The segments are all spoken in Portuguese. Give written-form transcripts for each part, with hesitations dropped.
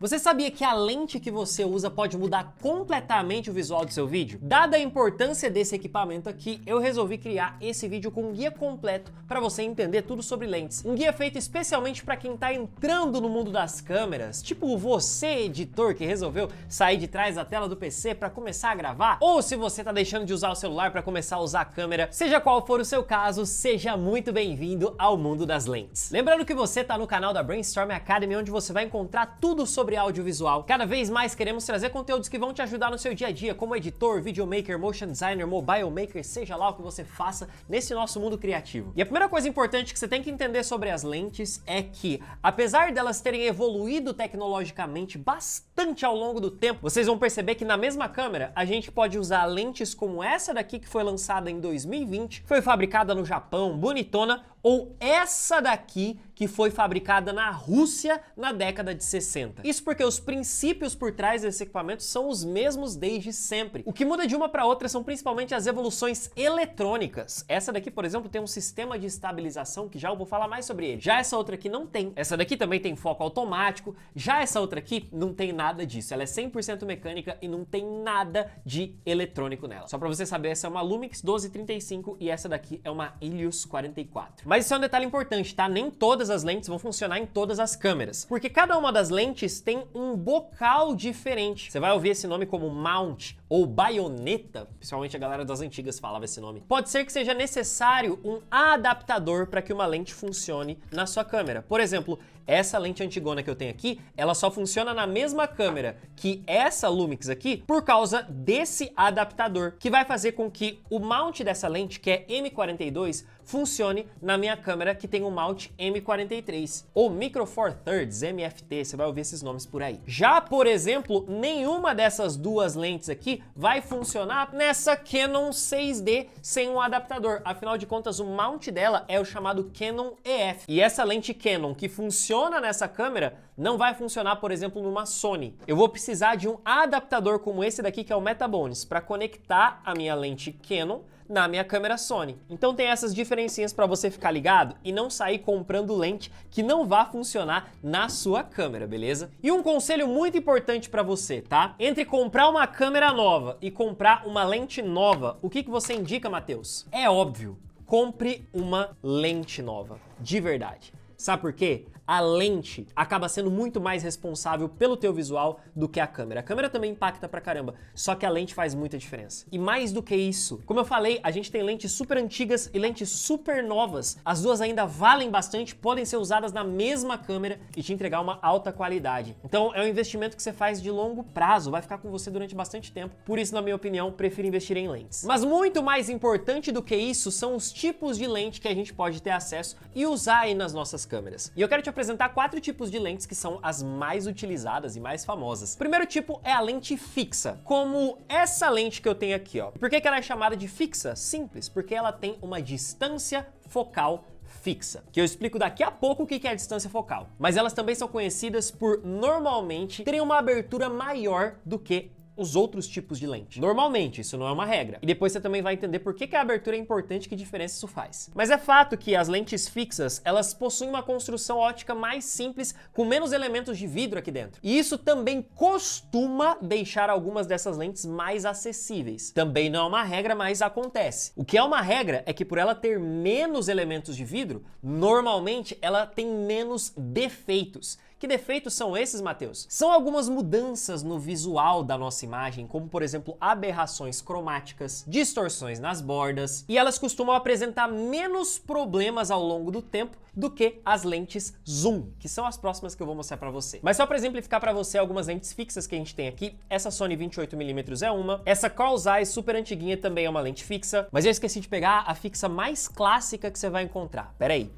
Você sabia que a lente que você usa pode mudar completamente o visual do seu vídeo? Dada a importância desse equipamento aqui, eu resolvi criar esse vídeo com um guia completo para você entender tudo sobre lentes. Um guia feito especialmente para quem está entrando no mundo das câmeras, tipo você, editor, que resolveu sair de trás da tela do PC para começar a gravar, ou se você está deixando de usar o celular para começar a usar a câmera. Seja qual for o seu caso, seja muito bem-vindo ao mundo das lentes. Lembrando que você está no canal da Brainstorm Academy, onde você vai encontrar tudo sobre audiovisual. Cada vez mais queremos trazer conteúdos que vão te ajudar no seu dia a dia, como editor, videomaker, motion designer, mobile maker, seja lá o que você faça nesse nosso mundo criativo. E a primeira coisa importante que você tem que entender sobre as lentes é que, apesar delas terem evoluído tecnologicamente bastante ao longo do tempo, vocês vão perceber que na mesma câmera a gente pode usar lentes como essa daqui, que foi lançada em 2020, foi fabricada no Japão, bonitona, ou essa daqui, que foi fabricada na Rússia na década de 60. Isso porque os princípios por trás desse equipamento são os mesmos desde sempre. O que muda de uma para outra são principalmente as evoluções eletrônicas. Essa daqui, por exemplo, tem um sistema de estabilização que já eu vou falar mais sobre ele. Já essa outra aqui não tem. Essa daqui também tem foco automático. Já essa outra aqui não tem nada disso. Ela é 100% mecânica e não tem nada de eletrônico nela. Só para você saber, essa é uma Lumix 1235 e essa daqui é uma Helios 44. Mas isso é um detalhe importante, tá? Nem todas as lentes vão funcionar em todas as câmeras, porque cada uma das lentes tem um bocal diferente. Você vai ouvir esse nome como mount ou baioneta, principalmente a galera das antigas falava esse nome. Pode ser que seja necessário um adaptador para que uma lente funcione na sua câmera. Por exemplo, essa lente antigona que eu tenho aqui, ela só funciona na mesma câmera que essa Lumix aqui por causa desse adaptador, que vai fazer com que o mount dessa lente, que é M42, funcione na minha câmera que tem um mount M43 ou Micro Four Thirds, MFT, você vai ouvir esses nomes por aí. Já, por exemplo, nenhuma dessas duas lentes aqui vai funcionar nessa Canon 6D sem um adaptador. Afinal de contas, o mount dela é o chamado Canon EF. E essa lente Canon que funciona nessa câmera não vai funcionar, por exemplo, numa Sony. Eu vou precisar de um adaptador como esse daqui, que é o Metabones, para conectar a minha lente Canon na minha câmera Sony. Então tem essas diferencinhas para você ficar ligado e não sair comprando lente que não vá funcionar na sua câmera, beleza? E um conselho muito importante para você, tá? Entre comprar uma câmera nova e comprar uma lente nova, o que você indica, Matheus? É óbvio, compre uma lente nova, de verdade. Sabe por quê? A lente acaba sendo muito mais responsável pelo teu visual do que a câmera. A câmera também impacta pra caramba, só que a lente faz muita diferença. E mais do que isso, como eu falei, a gente tem lentes super antigas e lentes super novas. As duas ainda valem bastante, podem ser usadas na mesma câmera e te entregar uma alta qualidade. Então é um investimento que você faz de longo prazo, vai ficar com você durante bastante tempo. Por isso, na minha opinião, prefiro investir em lentes. Mas muito mais importante do que isso são os tipos de lente que a gente pode ter acesso e usar aí nas nossas câmeras. E eu quero te apresentar 4 tipos de lentes que são as mais utilizadas e mais famosas. O primeiro tipo é a lente fixa, como essa lente que eu tenho aqui, ó. Por que ela é chamada de fixa? Simples, porque ela tem uma distância focal fixa, que eu explico daqui a pouco o que é a distância focal. Mas elas também são conhecidas por, normalmente, terem uma abertura maior do que os outros tipos de lente. Normalmente, isso não é uma regra. E depois você também vai entender por que a abertura é importante e que diferença isso faz. Mas é fato que as lentes fixas, elas possuem uma construção ótica mais simples, com menos elementos de vidro aqui dentro. E isso também costuma deixar algumas dessas lentes mais acessíveis. Também não é uma regra, mas acontece. O que é uma regra é que por ela ter menos elementos de vidro, normalmente ela tem menos defeitos. Que defeitos são esses, Matheus? São algumas mudanças no visual da nossa imagem, como por exemplo aberrações cromáticas, distorções nas bordas, e elas costumam apresentar menos problemas ao longo do tempo do que as lentes zoom, que são as próximas que eu vou mostrar para você. Mas só para exemplificar para você algumas lentes fixas que a gente tem aqui, essa Sony 28mm é uma, essa Carl Zeiss super antiguinha também é uma lente fixa, mas eu esqueci de pegar a fixa mais clássica que você vai encontrar. Pera aí.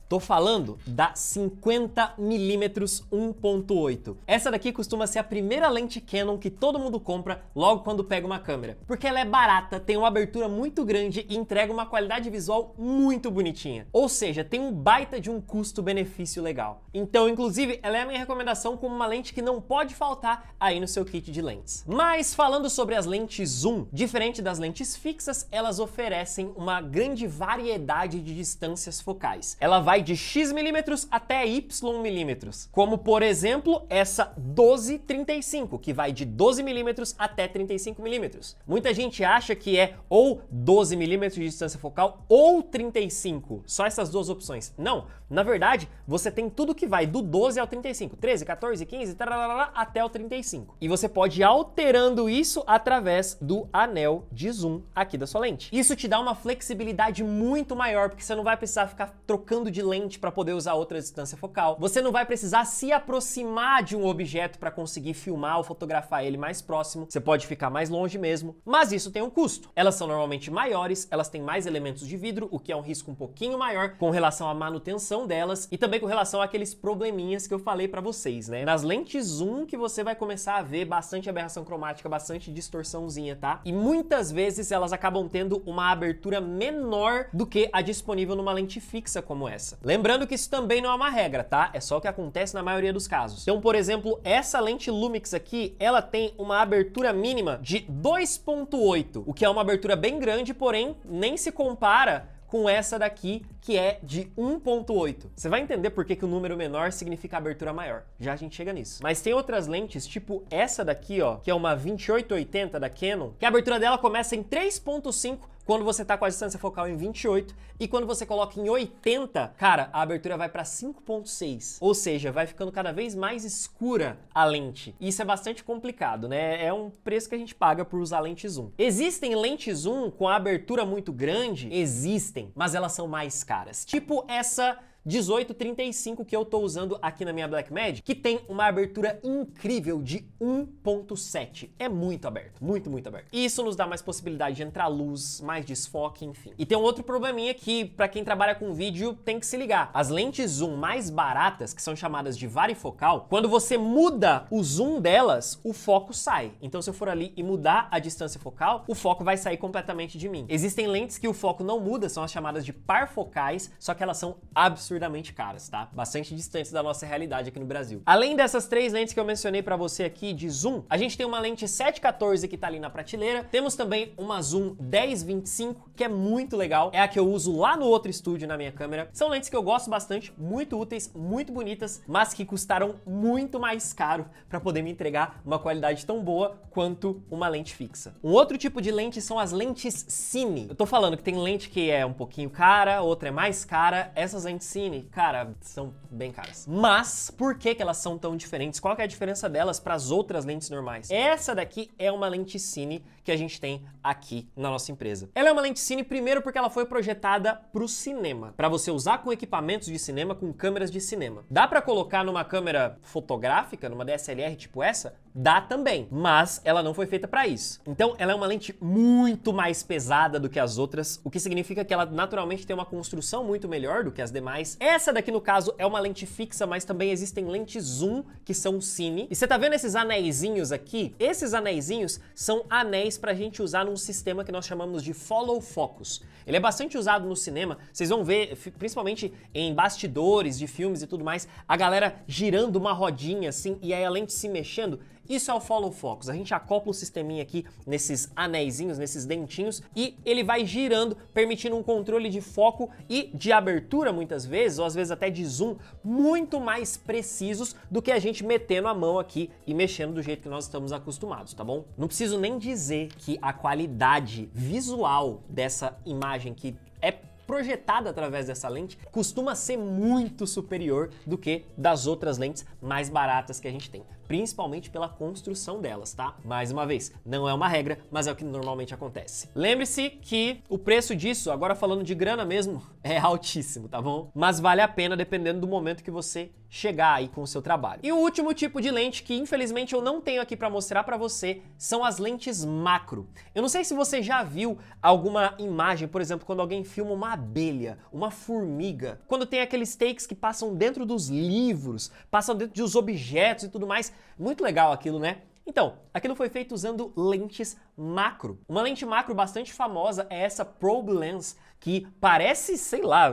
Tô falando da 50mm 1.8. Essa daqui costuma ser a primeira lente Canon que todo mundo compra logo quando pega uma câmera, porque ela é barata, tem uma abertura muito grande e entrega uma qualidade visual muito bonitinha. Ou seja, tem um baita de um custo-benefício legal. Então, inclusive, ela é a minha recomendação como uma lente que não pode faltar aí no seu kit de lentes. Mas falando sobre as lentes zoom, diferente das lentes fixas, elas oferecem uma grande variedade de distâncias focais. Ela vai vai de X milímetros até Y milímetros. Como, por exemplo, essa 12-35, que vai de 12 milímetros até 35 milímetros. Muita gente acha que é ou 12 milímetros de distância focal ou 35, só essas duas opções. Não, na verdade, você tem tudo que vai do 12 ao 35, 13, 14, 15, tararara, até o 35. E você pode ir alterando isso através do anel de zoom aqui da sua lente. Isso te dá uma flexibilidade muito maior, porque você não vai precisar ficar trocando de lente para poder usar outra distância focal. Você não vai precisar se aproximar de um objeto para conseguir filmar ou fotografar ele mais próximo. Você pode ficar mais longe mesmo, mas isso tem um custo. Elas são normalmente maiores, elas têm mais elementos de vidro, o que é um risco um pouquinho maior com relação à manutenção delas e também com relação àqueles probleminhas que eu falei para vocês, né? Nas lentes zoom que você vai começar a ver bastante aberração cromática, bastante distorçãozinha, tá? E muitas vezes elas acabam tendo uma abertura menor do que a disponível numa lente fixa como essa. Lembrando que isso também não é uma regra, tá? É só o que acontece na maioria dos casos. Então, por exemplo, essa lente Lumix aqui, ela tem uma abertura mínima de 2.8, o que é uma abertura bem grande, porém nem se compara com essa daqui, que é de 1.8. Você vai entender por que o número menor significa abertura maior. Já a gente chega nisso. Mas tem outras lentes, tipo essa daqui, ó, que é uma 28-80 da Canon, que a abertura dela começa em 3.5 quando você tá com a distância focal em 28, e quando você coloca em 80, cara, a abertura vai para 5.6. Ou seja, vai ficando cada vez mais escura a lente. E isso é bastante complicado, né? É um preço que a gente paga por usar lente zoom. Existem lentes zoom com a abertura muito grande? Existem, mas elas são mais caras. Tipo essa 18-35 que eu tô usando aqui na minha Blackmagic, que tem uma abertura incrível de 1.7. É muito aberto, muito, muito aberto. E isso nos dá mais possibilidade de entrar luz, mais desfoque, enfim. E tem um outro probleminha que, pra quem trabalha com vídeo, tem que se ligar. As lentes zoom mais baratas, que são chamadas de varifocal, quando você muda o zoom delas, o foco sai. Então, se eu for ali e mudar a distância focal, o foco vai sair completamente de mim. Existem lentes que o foco não muda, são as chamadas de parfocais, só que elas são absurdamente caras, tá? Bastante distantes da nossa realidade aqui no Brasil. Além dessas três lentes que eu mencionei pra você aqui de zoom, a gente tem uma lente 7-14 que tá ali na prateleira. Temos também uma zoom 10-25, que é muito legal. É a que eu uso lá no outro estúdio na minha câmera. São lentes que eu gosto bastante, muito úteis, muito bonitas, mas que custaram muito mais caro pra poder me entregar uma qualidade tão boa quanto uma lente fixa. Um outro tipo de lente são as lentes cine. Eu tô falando que tem lente que é um pouquinho cara, outra é mais cara. Essas lentes cine, cara, são bem caras. Mas por que elas são tão diferentes? Qual que é a diferença delas para as outras lentes normais? Essa daqui é uma lente cine que a gente tem aqui na nossa empresa. Ela é uma lente cine primeiro porque ela foi projetada para o cinema, para você usar com equipamentos de cinema, com câmeras de cinema. Dá para colocar numa câmera fotográfica, numa DSLR tipo essa? Dá também, mas ela não foi feita para isso. Então, ela é uma lente muito mais pesada do que as outras, o que significa que ela naturalmente tem uma construção muito melhor do que as demais. Essa daqui, no caso, é uma lente fixa, mas também existem lentes zoom, que são cine. E você tá vendo esses anéisinhos aqui? Esses anéisinhos são anéis pra gente usar num sistema que nós chamamos de follow focus. Ele é bastante usado no cinema, vocês vão ver, principalmente em bastidores de filmes e tudo mais, a galera girando uma rodinha assim, e aí a lente se mexendo. Isso é o follow focus. A gente acopla o sisteminha aqui nesses anéisinhos, nesses dentinhos, e ele vai girando, permitindo um controle de foco e de abertura muitas vezes, ou às vezes até de zoom, muito mais precisos do que a gente metendo a mão aqui e mexendo do jeito que nós estamos acostumados, tá bom? Não preciso nem dizer que a qualidade visual dessa imagem que é projetada através dessa lente costuma ser muito superior do que das outras lentes mais baratas que a gente tem, principalmente pela construção delas, tá? Mais uma vez, não é uma regra, mas é o que normalmente acontece. Lembre-se que o preço disso, agora falando de grana mesmo, é altíssimo, tá bom? Mas vale a pena dependendo do momento que você chegar aí com o seu trabalho. E o último tipo de lente que infelizmente eu não tenho aqui para mostrar para você são as lentes macro. Eu não sei se você já viu alguma imagem, por exemplo, quando alguém filma uma abelha, uma formiga, quando tem aqueles takes que passam dentro dos livros, passam dentro dos objetos e tudo mais. Muito legal aquilo, né? Então, aquilo foi feito usando lentes macro. Uma lente macro bastante famosa é essa Probe Lens, que parece, sei lá,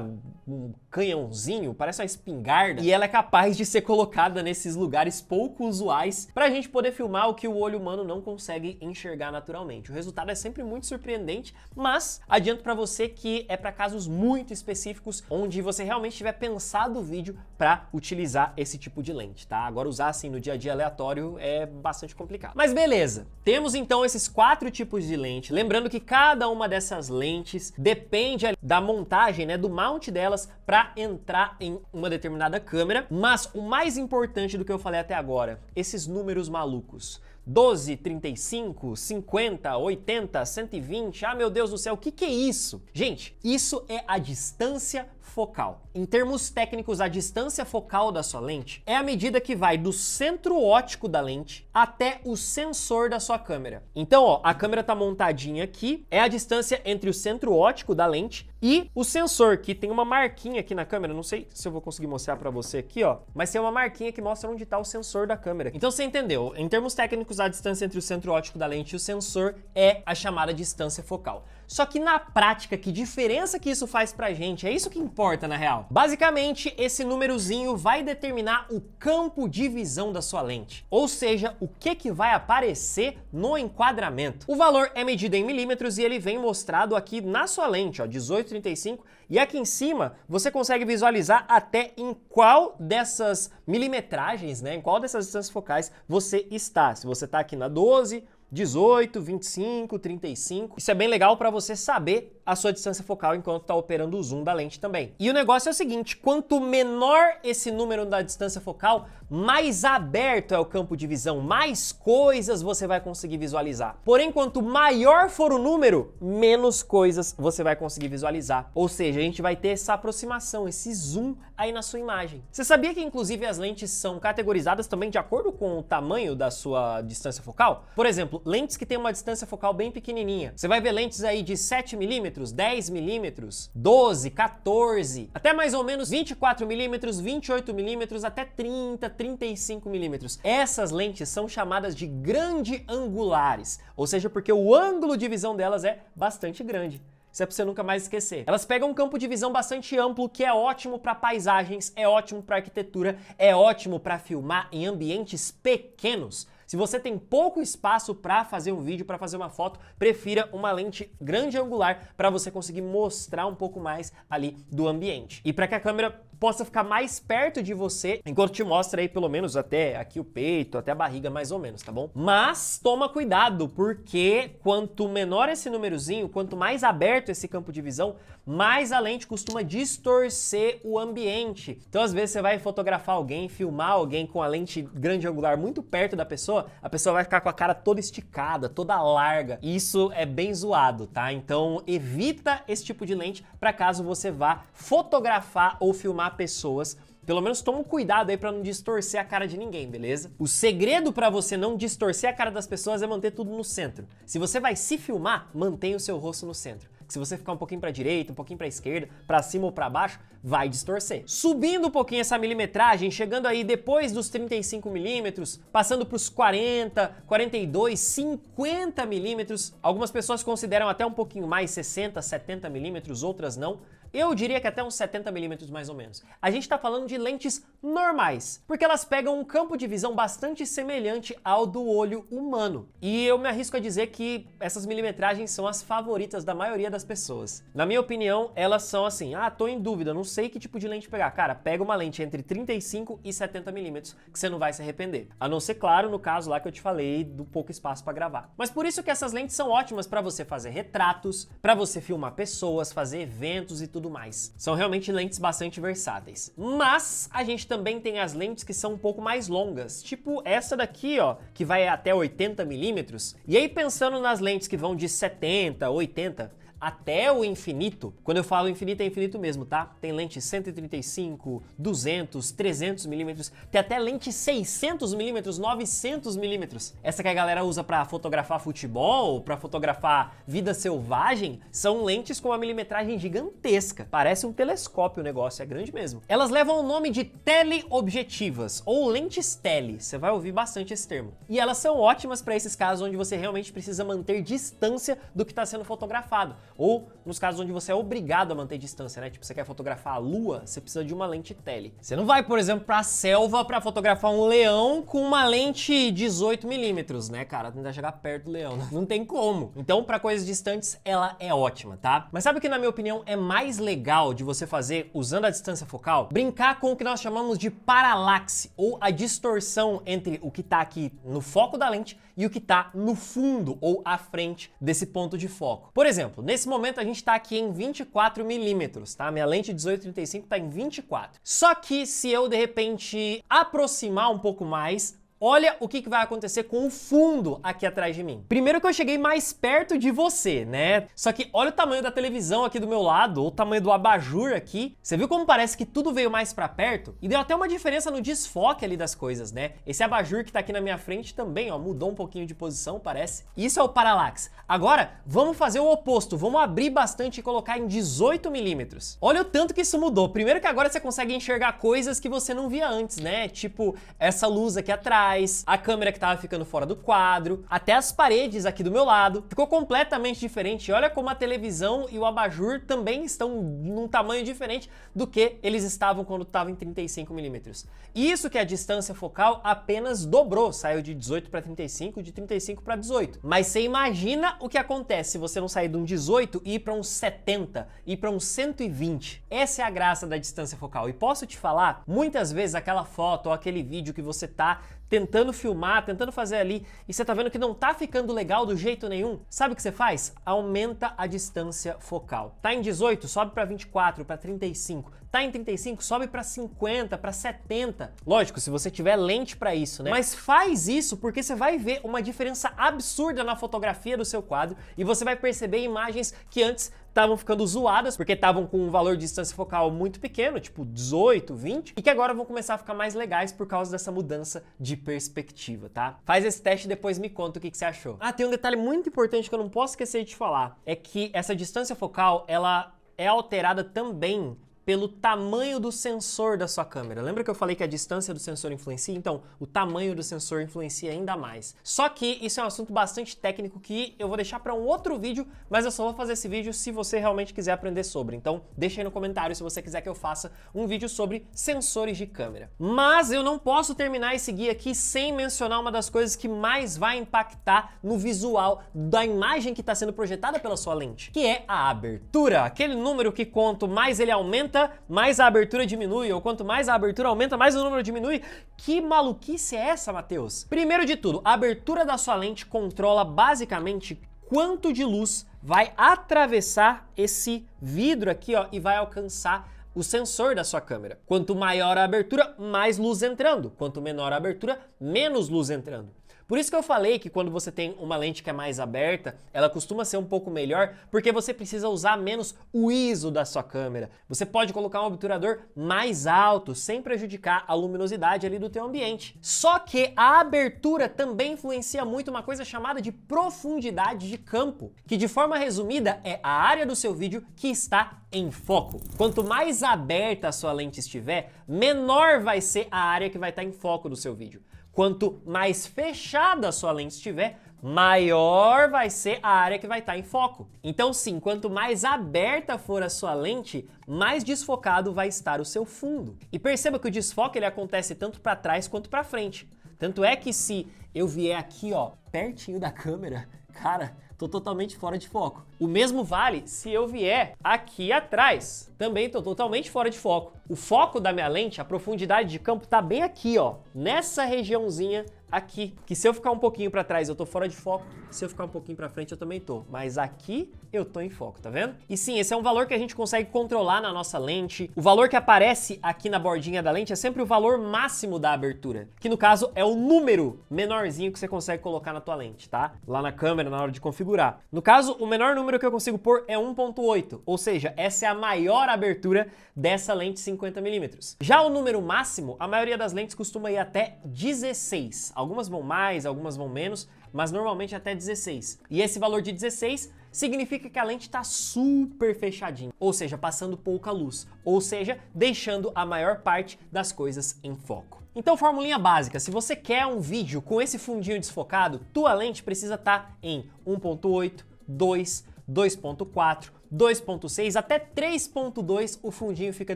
um canhãozinho, parece uma espingarda, e ela é capaz de ser colocada nesses lugares pouco usuais pra gente poder filmar o que o olho humano não consegue enxergar naturalmente. O resultado é sempre muito surpreendente, mas adianto pra você que é pra casos muito específicos, onde você realmente tiver pensado o vídeo pra utilizar esse tipo de lente, tá? Agora usar assim no dia a dia aleatório é bastante complicado. Mas beleza, temos então esses 4 tipos de lente, lembrando que cada uma dessas lentes depende da montagem, né, do mount delas para entrar em uma determinada câmera, mas o mais importante do que eu falei até agora, esses números malucos, 12, 35, 50, 80, 120, ah meu Deus do céu, o que é isso? Gente, isso é a distância focal. Em termos técnicos, a distância focal da sua lente é a medida que vai do centro óptico da lente até o sensor da sua câmera. Então, ó, a câmera tá montadinha aqui, é a distância entre o centro óptico da lente e o sensor, que tem uma marquinha aqui na câmera, não sei se eu vou conseguir mostrar pra você aqui, ó, mas tem uma marquinha que mostra onde tá o sensor da câmera. Então você entendeu, em termos técnicos, a distância entre o centro óptico da lente e o sensor é a chamada distância focal. Só que na prática, que diferença que isso faz pra gente? É isso que importa na real. Basicamente, esse númerozinho vai determinar o campo de visão da sua lente, ou seja, o que vai aparecer no enquadramento. O valor é medido em milímetros e ele vem mostrado aqui na sua lente, ó, 1835, e aqui em cima você consegue visualizar até em qual dessas milimetragens, né, em qual dessas distâncias focais você está. Se você está aqui na 12, 18, 25, 35. Isso é bem legal para você saber a sua distância focal enquanto está operando o zoom da lente também. E o negócio é o seguinte, quanto menor esse número da distância focal, mais aberto é o campo de visão, mais coisas você vai conseguir visualizar. Porém, quanto maior for o número, menos coisas você vai conseguir visualizar. Ou seja, a gente vai ter essa aproximação, esse zoom aí na sua imagem. Você sabia que inclusive as lentes são categorizadas também de acordo com o tamanho da sua distância focal? Por exemplo, lentes que têm uma distância focal bem pequenininha. Você vai ver lentes aí de 7 mm, 10 mm, 12, 14, até mais ou menos 24 mm, 28 mm, até 30, 35 mm. Essas lentes são chamadas de grande angulares, ou seja, porque o ângulo de visão delas é bastante grande. Isso é pra você nunca mais esquecer. Elas pegam um campo de visão bastante amplo, que é ótimo para paisagens, é ótimo para arquitetura, é ótimo para filmar em ambientes pequenos. Se você tem pouco espaço para fazer um vídeo, para fazer uma foto, prefira uma lente grande angular para você conseguir mostrar um pouco mais ali do ambiente. E para que a câmera possa ficar mais perto de você, enquanto te mostra aí pelo menos até aqui o peito, até a barriga mais ou menos, tá bom? Mas toma cuidado, porque quanto menor esse númerozinho, quanto mais aberto esse campo de visão, mais a lente costuma distorcer o ambiente. Então às vezes você vai fotografar alguém, filmar alguém com a lente grande angular muito perto da pessoa, a pessoa vai ficar com a cara toda esticada, toda larga. E isso é bem zoado, tá? Então evita esse tipo de lente para caso você vá fotografar ou filmar pessoas. Pelo menos toma um cuidado aí para não distorcer a cara de ninguém, beleza? O segredo para você não distorcer a cara das pessoas é manter tudo no centro. Se você vai se filmar, mantenha o seu rosto no centro. Se você ficar um pouquinho para direita, um pouquinho para esquerda, para cima ou para baixo, vai distorcer. Subindo um pouquinho essa milimetragem, chegando aí depois dos 35 milímetros, passando para os 40, 42, 50 milímetros, algumas pessoas consideram até um pouquinho mais, 60, 70 milímetros, outras não. Eu diria que até uns 70 milímetros mais ou menos. A gente está falando de lentes normais, porque elas pegam um campo de visão bastante semelhante ao do olho humano. E eu me arrisco a dizer que essas milimetragens são as favoritas da maioria das pessoas. Na minha opinião, elas são assim, tô em dúvida, não sei que tipo de lente pegar. Cara, pega uma lente entre 35 e 70 milímetros, que você não vai se arrepender. A não ser, claro, no caso lá que eu te falei, do pouco espaço para gravar. Mas por isso que essas lentes são ótimas para você fazer retratos, para você filmar pessoas, fazer eventos e tudo mais. São realmente lentes bastante versáteis. Mas a gente também tem as lentes que são um pouco mais longas, tipo essa daqui, ó, que vai até 80 milímetros. E aí pensando nas lentes que vão de 70, 80, até o infinito, quando eu falo infinito é infinito mesmo, tá? Tem lente 135, 200, 300 milímetros, tem até lente 600 milímetros, 900 milímetros. Essa que a galera usa pra fotografar futebol, pra fotografar vida selvagem, são lentes com uma milimetragem gigantesca. Parece um telescópio o negócio, é grande mesmo. Elas levam o nome de teleobjetivas, ou lentes tele, você vai ouvir bastante esse termo. E elas são ótimas para esses casos onde você realmente precisa manter distância do que está sendo fotografado. Ou nos casos onde você é obrigado a manter distância, né? Tipo, você quer fotografar a lua, você precisa de uma lente tele. Você não vai, por exemplo, pra selva pra fotografar um leão com uma lente 18mm, né, cara? Tentar chegar perto do leão, não tem como. Então, pra coisas distantes, ela é ótima, tá? Mas sabe o que, na minha opinião, é mais legal de você fazer usando a distância focal? Brincar com o que nós chamamos de paralaxe, ou a distorção entre o que tá aqui no foco da lente e o que tá no fundo ou à frente desse ponto de foco. Por exemplo, nesse momento a gente tá aqui em 24mm, tá? Minha lente 18-35 tá em 24. Só que se eu, de repente, aproximar um pouco mais, olha o que vai acontecer com o fundo aqui atrás de mim. Primeiro que eu cheguei mais perto de você, né? Só que olha o tamanho da televisão aqui do meu lado, ou o tamanho do abajur aqui. Você viu como parece que tudo veio mais pra perto? E deu até uma diferença no desfoque ali das coisas, né? Esse abajur que tá aqui na minha frente também, ó, mudou um pouquinho de posição, parece. Isso é o paralaxe. Agora, vamos fazer o oposto. Vamos abrir bastante e colocar em 18mm. Olha o tanto que isso mudou. Primeiro que agora você consegue enxergar coisas que você não via antes, né? Tipo, essa luz aqui atrás, a câmera que tava ficando fora do quadro, até as paredes aqui do meu lado. Ficou completamente diferente. Olha como a televisão e o abajur também estão num tamanho diferente do que eles estavam quando estavam em 35mm. Isso que a distância focal apenas dobrou, saiu de 18 para 35, de 35 para 18. Mas você imagina o que acontece se você não sair de um 18 e ir para um 70, ir para um 120. Essa é a graça da distância focal. E posso te falar, muitas vezes aquela foto ou aquele vídeo que você tá tentando filmar, tentando fazer ali, e você tá vendo que não tá ficando legal do jeito nenhum, sabe o que você faz? Aumenta a distância focal. Tá em 18, sobe pra 24, pra 35. Tá em 35, sobe pra 50, pra 70. Lógico, se você tiver lente pra isso, né? Mas faz isso porque você vai ver uma diferença absurda na fotografia do seu quadro e você vai perceber imagens que antes estavam ficando zoadas porque estavam com um valor de distância focal muito pequeno, tipo 18, 20, e que agora vão começar a ficar mais legais por causa dessa mudança de perspectiva, tá? Faz esse teste e depois me conta o que você achou. Ah, tem um detalhe muito importante que eu não posso esquecer de te falar, é que essa distância focal, ela é alterada também pelo tamanho do sensor da sua câmera. Lembra que eu falei que a distância do sensor influencia? Então, o tamanho do sensor influencia ainda mais. Só que isso é um assunto bastante técnico que eu vou deixar para um outro vídeo, mas eu só vou fazer esse vídeo se você realmente quiser aprender sobre. Então, deixa aí no comentário se você quiser que eu faça um vídeo sobre sensores de câmera. Mas eu não posso terminar esse guia aqui sem mencionar uma das coisas que mais vai impactar no visual da imagem que está sendo projetada pela sua lente, que é a abertura. Aquele número que quanto mais ele aumenta, mais a abertura diminui, ou quanto mais a abertura aumenta, mais o número diminui. Que maluquice é essa, Matheus? Primeiro de tudo, a abertura da sua lente controla basicamente quanto de luz vai atravessar esse vidro aqui, ó, e vai alcançar o sensor da sua câmera. Quanto maior a abertura, mais luz entrando. Quanto menor a abertura, menos luz entrando. Por isso que eu falei que quando você tem uma lente que é mais aberta, ela costuma ser um pouco melhor, porque você precisa usar menos o ISO da sua câmera. Você pode colocar um obturador mais alto, sem prejudicar a luminosidade ali do teu ambiente. Só que a abertura também influencia muito uma coisa chamada de profundidade de campo, que de forma resumida é a área do seu vídeo que está em foco. Quanto mais aberta a sua lente estiver, menor vai ser a área que vai estar em foco do seu vídeo. Quanto mais fechada a sua lente estiver, maior vai ser a área que vai estar em foco. Então sim, quanto mais aberta for a sua lente, mais desfocado vai estar o seu fundo. E perceba que o desfoque ele acontece tanto para trás quanto para frente. Tanto é que se eu vier aqui, ó, pertinho da câmera, cara, tô totalmente fora de foco. O mesmo vale se eu vier aqui atrás. Também tô totalmente fora de foco. O foco da minha lente, a profundidade de campo tá bem aqui, ó, nessa regiãozinha aqui, que se eu ficar um pouquinho para trás eu tô fora de foco, se eu ficar um pouquinho para frente eu também tô, mas aqui eu tô em foco, tá vendo? E sim, esse é um valor que a gente consegue controlar na nossa lente. O valor que aparece aqui na bordinha da lente é sempre o valor máximo da abertura, que no caso é o número menorzinho que você consegue colocar na tua lente, tá? Lá na câmera na hora de configurar. No caso, o menor número que eu consigo pôr é 1.8, ou seja, essa é a maior abertura dessa lente 50mm. Já o número máximo, a maioria das lentes costuma ir até 16. Algumas vão mais, algumas vão menos, mas normalmente até 16. E esse valor de 16 significa que a lente está super fechadinha, ou seja, passando pouca luz, ou seja, deixando a maior parte das coisas em foco. Então, formulinha básica, se você quer um vídeo com esse fundinho desfocado, tua lente precisa estar em 1.8, 2, 2.4, 2.6 até 3.2 o fundinho fica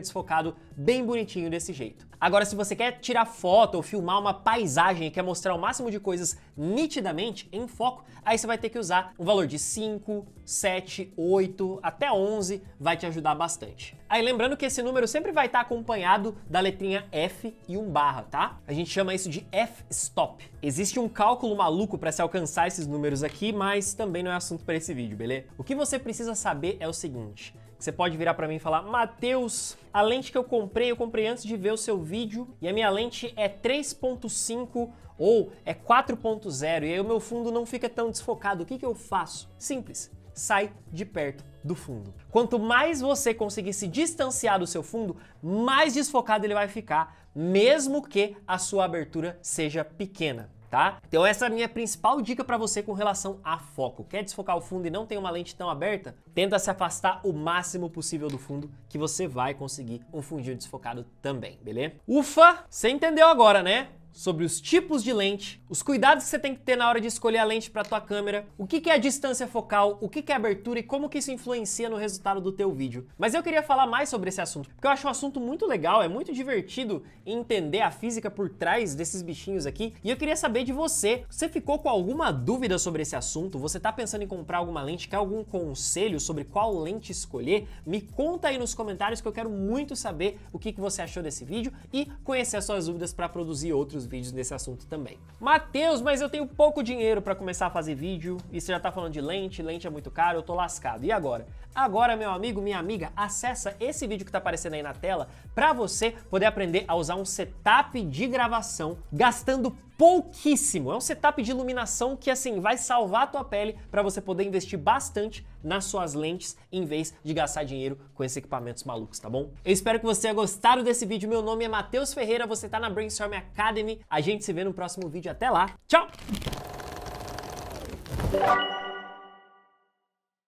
desfocado bem bonitinho desse jeito. Agora, se você quer tirar foto ou filmar uma paisagem e quer mostrar o máximo de coisas nitidamente em foco, aí você vai ter que usar um valor de 5, 7, 8 até 11, vai te ajudar bastante. Aí lembrando que esse número sempre vai estar acompanhado da letrinha F e um barra, tá? A gente chama isso de f-stop. Existe um cálculo maluco para se alcançar esses números aqui, mas também não é assunto para esse vídeo, beleza? O que você precisa saber é o seguinte: você pode virar para mim e falar: Matheus, a lente que eu comprei antes de ver o seu vídeo e a minha lente é 3.5 ou é 4.0 e aí o meu fundo não fica tão desfocado, o que eu faço? Simples, sai de perto do fundo. Quanto mais você conseguir se distanciar do seu fundo, mais desfocado ele vai ficar, mesmo que a sua abertura seja pequena. Tá? Então essa é a minha principal dica para você com relação a foco. Quer desfocar o fundo e não tem uma lente tão aberta? Tenta se afastar o máximo possível do fundo que você vai conseguir um fundinho desfocado também, beleza? Ufa! Você entendeu agora, né? Sobre os tipos de lente, os cuidados que você tem que ter na hora de escolher a lente para tua câmera, o que é a distância focal, o que é a abertura e como que isso influencia no resultado do teu vídeo. Mas eu queria falar mais sobre esse assunto, porque eu acho um assunto muito legal, é muito divertido entender a física por trás desses bichinhos aqui, e eu queria saber de você. Você ficou com alguma dúvida sobre esse assunto? Você tá pensando em comprar alguma lente? Quer algum conselho sobre qual lente escolher? Me conta aí nos comentários que eu quero muito saber o que você achou desse vídeo e conhecer as suas dúvidas para produzir outros vídeos nesse assunto também. Matheus, mas eu tenho pouco dinheiro para começar a fazer vídeo e você já tá falando de lente é muito caro, eu tô lascado. E agora? Agora, meu amigo, minha amiga, acessa esse vídeo que tá aparecendo aí na tela para você poder aprender a usar um setup de gravação gastando pouquíssimo. É um setup de iluminação que, assim, vai salvar a tua pele para você poder investir bastante nas suas lentes em vez de gastar dinheiro com esses equipamentos malucos, tá bom? Eu espero que você tenha gostado desse vídeo. Meu nome é Matheus Ferreira, você tá na Brainstorm Academy. A gente se vê no próximo vídeo. Até lá. Tchau!